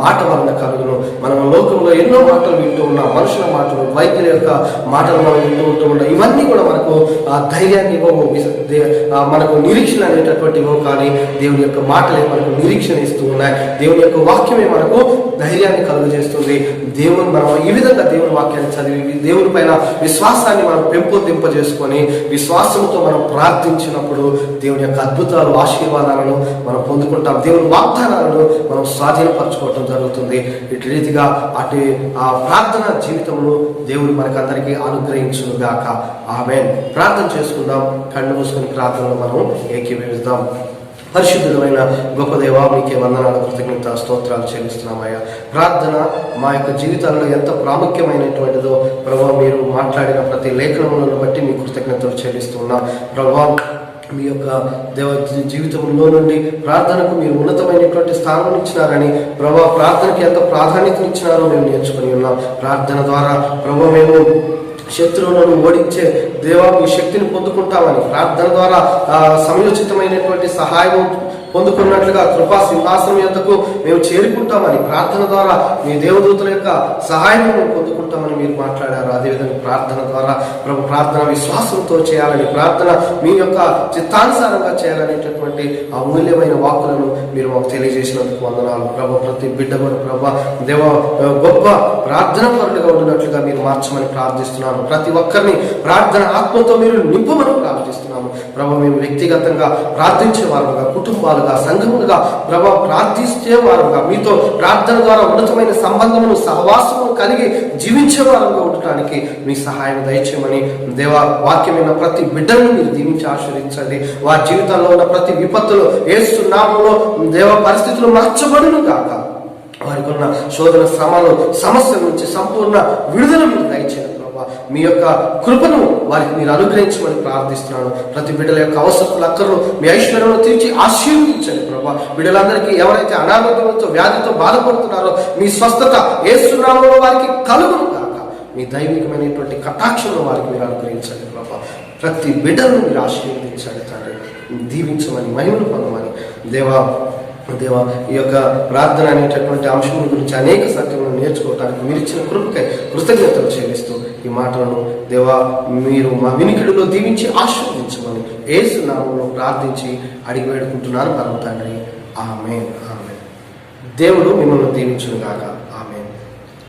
మాట వలన కలుగును. మనం లోకంలో ఎన్నో మాటలు వింటూ ఉన్నాం, మనుషుల మాటలు, వైద్యుల యొక్క మాటలు మనం వింటూ ఉన్నాం. ఇవన్నీ కూడా మనకు ధైర్యాన్ని ఇవ్వవు, మనకు నిరీక్షణ అనేటటువంటి ఇవ్వవు, కానీ దేవుని యొక్క మాటలే మనకు నిరీక్షణ ఇస్తూ ఉన్నాయి. దేవుని యొక్క వాక్యమే మనకు ధైర్యాన్ని కలుగజేస్తుంది. మనం ఈ విధంగా దేవుని వాక్యాన్ని చదివి దేవుని పైన విశ్వాసాన్ని మనం పెంపొందింపజేసుకొని విశ్వాసంతో మనం ప్రార్థించినప్పుడు దేవుని యొక్క అద్భుతాలు, ఆశీర్వాదాలను మనం పొందుకుంటాం. దేవుని వాగ్దానాలను మనం స్వాధీనపరచుకోవటం జరుగుతుంది. ఇటు రీతిగా ఆ ప్రార్థన జీవితంలో దేవుడు మనకందరికీ అనుగ్రహించును గాక. ఆమేన్. ప్రార్థన చేసుకుందాం. కళ్ళు మూసుకొని ప్రార్థనలో మనం ఏకీభవిద్దాం. పరిశుద్ధుడమైన గొప్ప దేవా, మీకే వందనాలు, కృతజ్ఞత, స్తోత్రాలు చెల్లిస్తున్నామయ్యా. ప్రార్థన మా యొక్క జీవితాల్లో ఎంత ప్రాముఖ్యమైనటువంటిదో ప్రభువా, మీరు మాట్లాడిన ప్రతి లేఖనములను బట్టి మీ కృతజ్ఞతలు చెల్లిస్తున్నాం. ప్రభువా, మీ యొక్క జీవితంలో నుండి ప్రార్థనకు మీరు ఉన్నతమైనటువంటి స్థానం ఇచ్చినారని, ప్రభువా, ప్రార్థనకి ఎంత ప్రాధాన్యత ఇచ్చినారో మేము నేర్చుకుని ఉన్నాం. ప్రార్థన ద్వారా ప్రభువా మేము శత్రువులను ఓడించే దేవా మీ శక్తిని పొందుకుంటామని, ప్రార్థన ద్వారా సమయోచితమైనటువంటి సహాయం పొందుకున్నట్లుగా కృపా సింహాసనం యొద్దకు మేము చేరుకుంటామని, ప్రార్థన ద్వారా మీ దేవదూతల యొక్క సహాయం మేము పొందుకుంటామని మీరు మాట్లాడారు. అదేవిధంగా ప్రార్థన ద్వారా ప్రభు ప్రార్థన విశ్వాసంతో చేయాలని, ప్రార్థన మీ యొక్క చిత్తానుసారంగా చేయాలనేటటువంటి అమూల్యమైన వాక్కులను మీరు మాకు తెలియజేసినందుకు వందనాలు ప్రభు. ప్రతి బిడ్డ కూడా ప్రభు దేవ గొప్ప ప్రార్థన పరుడుగా ఉండినట్లుగా మీరు మార్చమని ప్రార్థిస్తున్నాను. ప్రతి ఒక్కరిని ప్రార్థన ఆత్మతో మీరు నింపమని ప్రార్థిస్తున్నాము ప్రభు. మేము వ్యక్తిగతంగా ప్రార్థించే వారుగా, కుటుంబాలుగా, సంఘములుగా ప్రభు ప్రార్థించే వారుగా, మీతో ప్రార్థన ద్వారా ఉన్నతమైన సంబంధమును, సహవాసమును కలిగి జీవించే వారంగా ఉండటానికి మీ సహాయం దయచేయమని దేవా, వాక్యమైన ప్రతి బిడ్డను మీరు దీవించి ఆశీర్వదించండి. వారి జీవితాల్లో ఉన్న ప్రతి విపత్తులు యేసు నామములో దేవ పరిస్థితులు మార్చబడును గాక. వారికి ఉన్న శోధన, శ్రమలు, సమస్యల నుంచి సంపూర్ణ విడుదల మీరు దయచేయండి. మీ యొక్క కృపను వారికి మీరు అనుగ్రహించమని ప్రార్థిస్తున్నాను. ప్రతి బిడ్డల యొక్క అవసరాలు, అక్కర్లు మీ ఐశ్వర్యంలో తీర్చి ఆశీర్వదించండి ప్రభా. బిడ్డలందరికీ ఎవరైతే అనారోగ్యంతో, వ్యాధితో బాధపడుతున్నారో మీ స్వస్థత యేసు నామములో వారికి కలుగును కాక. మీ దైవికమైనటువంటి కటాక్షను వారికి మీరు అనుగ్రహించండి ప్రభా. ప్రతి బిడ్డను మీరు ఆశీర్వదించండి తండ్రి. దీవించమని, మహిమను పొందమని దేవా ఈ యొక్క ప్రార్థన అనేటటువంటి అంశం గురించి అనేక సత్యములను నేర్చుకోవడానికి మీరు ఇచ్చిన కృపకై కృతజ్ఞతలు చెల్లిస్తూ ఈ మాటలను దేవా మీరు మా వినికిడిలో దీవించి ఆశీర్వదించమని యేసు నామములో ప్రార్థించి అడిగి వేడుకుంటున్నాను పరమ తండ్రి. ఆమేన్. ఆమేన్. దేవుడు మిమ్మల్ని దీవించును గాక.